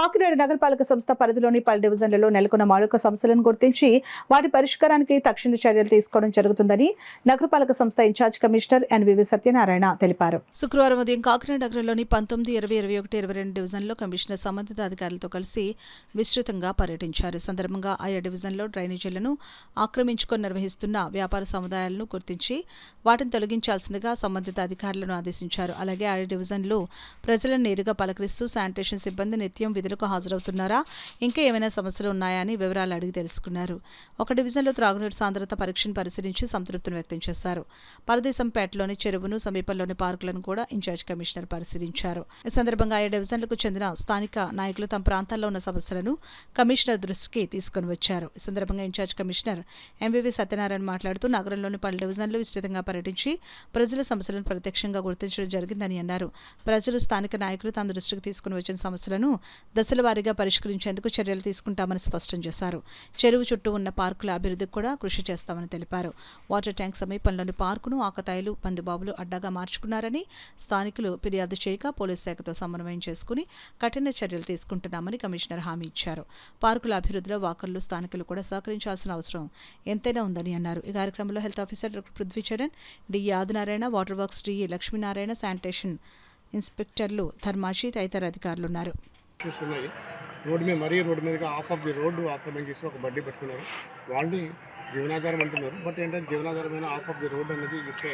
కాకినాడ నగరపాలక సంస్థ పరిధిలోని పలు డివిజన్లలో నెలకొన్న మౌలిక సమస్యలను గుర్తించి వాటి పరిష్కారానికి తక్షణ చర్యలు తీసుకోవడం జరుగుతుందని నగరపాలక సంస్థ ఇన్ఛార్జ్ కమిషనర్ ఎన్వివి సత్యనారాయణ తెలిపారు. శుక్రవారం ఉదయం కాకినాడ నగరంలోని 19, 20, 21, 22 డివిజన్లో కమిషనర్ సంబంధిత అధికారులతో కలిసి విస్తృతంగా పర్యటించారు. సందర్భంగా ఆయా డివిజన్లో డ్రైనేజీలను ఆక్రమించుకొని నిర్వహిస్తున్న వ్యాపార సముదాయాలను గుర్తించి వాటిని తొలగించాల్సిందిగా సంబంధిత అధికారులను ఆదేశించారు. అలాగే ఆయా డివిజన్లో ప్రజలను నేరుగా పలకరిస్తూ శానిటేషన్ సిబ్బంది నిత్యం విధులకు హాజరవుతున్నారా, ఇంకా ఏమైనా సమస్యలు ఉన్నాయా అని వివరాలు అడిగి తెలుసుకున్నారు. ఒక డివిజన్లో త్రాగునీటి సాంద్రత పరీక్షను పరిశీలించి సంతృప్తిని వ్యక్తం చేశారు. పరదేశంపేటలోని చెరువును, సమీపంలోని పార్కులను కూడా ఇన్ఛార్జ్ కమిషనర్ పరిశీలించారు. ఈ సందర్భంగా ఆయా డివిజన్లకు చెందిన స్థానిక నాయకులు తమ ప్రాంతాల్లో ఉన్న సమస్యలను కమిషనర్ దృష్టికి తీసుకుని వచ్చారు. ఈ సందర్భంగా ఇన్ఛార్జ్ కమిషనర్ ఎంవివి సత్యనారాయణ మాట్లాడుతూ నగరంలోని పలు డివిజన్లు విస్తృతంగా పర్యటించి ప్రజల సమస్యలను ప్రత్యక్షంగా గుర్తించడం జరిగిందని అన్నారు. ప్రజలు, స్థానిక నాయకులు తమ దృష్టికి తీసుకుని వచ్చిన సమస్యలను దశల వారీగా పరిష్కరించేందుకు చర్యలు తీసుకుంటామని స్పష్టం చేశారు. చెరువు చుట్టూ ఉన్న పార్కుల అభివృద్ధికి కూడా కృషి చేస్తామని తెలిపారు. వాటర్ ట్యాంక్ సమీపంలోని పార్కును ఆకతాయిలు, పందిబాబులు అడ్డాగా మార్చుకున్నారని స్థానికులు ఫిర్యాదు చేయగా పోలీసు శాఖతో సమన్వయం చేసుకుని కఠిన చర్యలు తీసుకుంటున్నామని కమిషనర్ హామీ ఇచ్చారు. పార్కుల అభివృద్ధిలో వాకర్లు, స్థానికులు కూడా సహకరించాల్సిన అవసరం ఎంతైనా ఉందని అన్నారు. ఈ కార్యక్రమంలో health officer doctor Prithvicharan, DE Adinarayana, water works DE Lakshminarayana, sanitation ఇన్స్పెక్టర్లు ధర్మాజీ తదితర అధికారులు ఉన్నారు. రోడ్డు మీదగా హాఫ్ ఆఫ్ ది రోడ్డు ఆక్రమించేసి ఒక బడ్డీ పెట్టుకున్నారు. వాళ్ళని జీవనాధారం అంటున్నారు. బట్ ఏంటంటే జీవనాధారమైన హాఫ్ ఆఫ్ ది రోడ్ అనేది ఇట్స్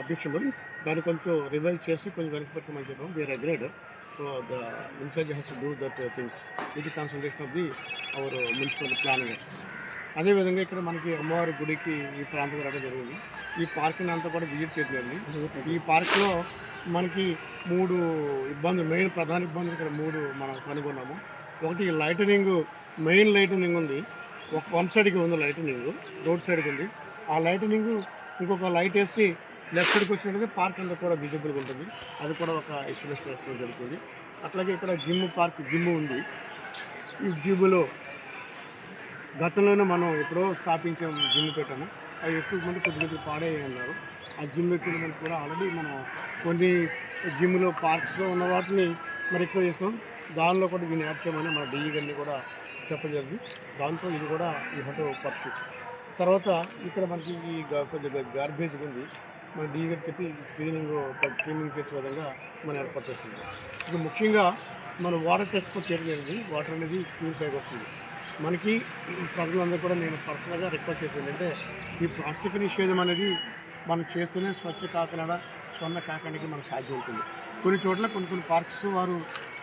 అబ్జెక్షనబుల్. దాన్ని కొంచెం రివైజ్ చేసి కొంచెం వెనక్కి పెట్టమని చెప్పాం. We are agreed. So the incharge has to do that things with consultation of the our municipal planning officers. అదేవిధంగా ఇక్కడ మనకి అమ్మవారి గుడికి ఈ ప్రాంతం రావడం జరిగింది. ఈ పార్క్ని అంతా కూడా విజిట్ చేయడం. ఈ పార్క్లో మనకి 3 ఇబ్బందులు, ప్రధాన ఇబ్బందులు ఇక్కడ 3 మనం కనుగొన్నాము. ఒకటి లైటనింగ్, మెయిన్ లైటనింగ్ ఉంది. వన్ సైడ్కి ఉంది లైటనింగ్, రోడ్ సైడ్కి ఉంది. ఆ లైటనింగ్ ఇంకొక లైట్ వేసి లెఫ్ట్ సైడ్కి వచ్చినట్టుగా పార్క్ అంతా కూడా విజిబుల్గా ఉంటుంది. అది కూడా ఒక ఎస్టిమేషన్ వేసుకోవడం జరుగుతుంది. అట్లాగే ఇక్కడ జిమ్ ఉంది. ఈ జిమ్లో గతంలోనే మనం ఎప్పుడో స్థాపించాము, జిమ్ పెట్టాము. అవి ఎక్కువ మంది కొద్దిగా పాడయ్యాయి అన్నారు. ఆ జిమ్ ఎక్విప్మెంట్ కూడా ఆల్రెడీ మనం కొన్ని జిమ్లో పార్క్స్లో ఉన్న వాటిని మరి ఎక్కువ చేస్తాం. దానిలో కూడా దీన్ని యాడ్ చేయమని మన డిఈ గారిని కూడా చెప్పడం జరిగింది. దాంతో ఇది కూడా ఈ హోటల్ పర్ఫెక్ట్. తర్వాత ఇక్కడ మనకి ఈ కొద్దిగా గార్బేజ్ ఉంది. మన డిఈ గారు చెప్పి క్లీనింగ్ చేసే విధంగా మనం ఏర్పాటు చేస్తుంది. ఇప్పుడు ముఖ్యంగా మన వాటర్ టెస్ట్ కూడా చేయడం జరిగింది. వాటర్ అనేది ప్యూరిఫై వస్తుంది. మనకి ప్రజలందరూ కూడా నేను పర్సనల్గా రిక్వెస్ట్ చేసేది ఏంటంటే, ఈ ప్లాస్టిక్ నిషేధం అనేది మనం చేస్తూనే స్వచ్ఛ కాకినాడ, స్వర్ణ కాకినాడకి మనకు సాధ్యం ఉంటుంది. కొన్ని చోట్ల కొన్ని పార్క్స్ వారు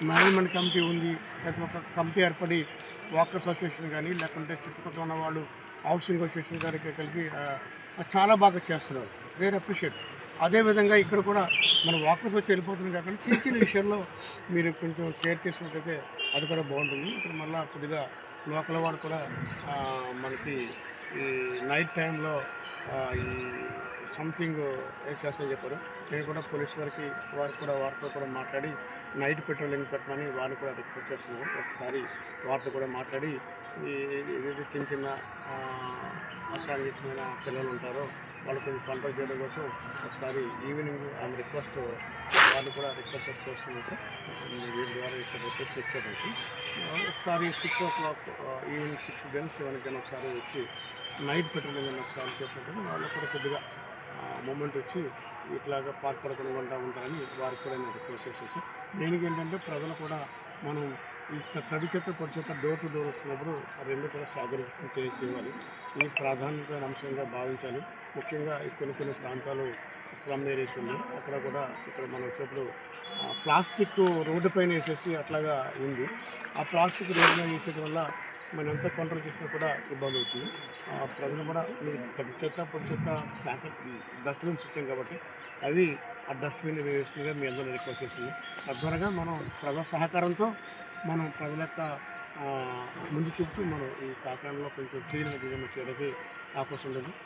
మేనేజ్మెంట్ కమిటీ ఉంది, లేకపోతే ఒక కమిటీ ఏర్పడి వాకర్స్ అసోసియేషన్ కానీ, లేకుంటే చుట్టుపక్కల ఉన్న వాళ్ళు హౌసింగ్ అసోసియేషన్ గారికి కలిపి చాలా బాగా చేస్తున్నారు. వేరే అప్రిషియేట్. అదేవిధంగా ఇక్కడ కూడా మన వాకర్స్ వచ్చి వెళ్ళిపోతుంది కాకుండా చిన్న చిన్న విషయాల్లో మీరు కొంచెం కేర్ చేసినట్టయితే అది కూడా బాగుంటుంది. ఇక్కడ మళ్ళీ కొద్దిగా లోకల్ వాడు కూడా మనకి ఈ నైట్ టైంలో ఈ సంథింగ్ చేస్తామని చెప్పారు. నేను కూడా పోలీస్ వారితో కూడా మాట్లాడి నైట్ పెట్రోలింగ్ పెట్టమని వారిని కూడా రిక్వెస్ట్ చేస్తున్నాను. ఒకసారి వారితో కూడా మాట్లాడి ఏదైతే చిన్న అసాంఘికమైన పిల్లలు ఉంటారో వాళ్ళు కొంచెం కంట్రోల్ చేయడం కోసం ఒకసారి ఈవినింగ్ ఆమె వాళ్ళు కూడా రిక్వెస్ట్ చేస్తున్నారు. వీరి ద్వారా ఇక్కడ రిక్వెస్ట్ ఇచ్చేటప్పుడు ఒకసారి 6 o'clock ఈవినింగ్ 6 then 7 కానీ ఒకసారి వచ్చి నైట్ పెట్రోలింగ్ ఒకసారి చేసినప్పుడు వాళ్ళు కూడా కొద్దిగా మూమెంట్ వచ్చి ఇట్లాగా పార్క్ పడకుండా ఉంటారని వారికి కూడా నేను రిక్వెస్ట్ చేసేసి, దేనికి ఏంటంటే ప్రజలు కూడా మనం ఈ తడి చెత్త, పొడి చెత్త డోర్ టు డోర్ వస్తున్నప్పుడు రెండు కూడా సాగరికం చేసి ఇవ్వాలి. ఇది ప్రాధాన్యత అంశంగా భావించాలి. ముఖ్యంగా కొన్ని ప్రాంతాలు స్లమ్ ఏరియాస్ ఉన్నాయి. అక్కడ కూడా ఇక్కడ మనం వచ్చేప్పుడు ప్లాస్టిక్ రోడ్డు పైన వేసేసి అట్లాగా ఉంది. ఆ ప్లాస్టిక్ రోడ్డు మీద వేసేయడం వల్ల మనం ఎంత కంట్రోల్ చేసినా కూడా ఇబ్బంది అవుతుంది. ప్రజలు కూడా తడి చెత్త, పొడి చెత్త డస్ట్బిన్స్ ఇచ్చాం కాబట్టి అవి ఆ డస్ట్బిన్ వేస్తుందిగా మీ అందరూ రిక్వెస్ట్ చేస్తుంది. తద్వారా మనం ప్రజల సహకారంతో మనం ప్రజల యొక్క ముందు చూపుతూ మనం ఈ కాకినాడలో కొంచెం క్లీన్గా చేయడానికి అవకాశం ఉండదు.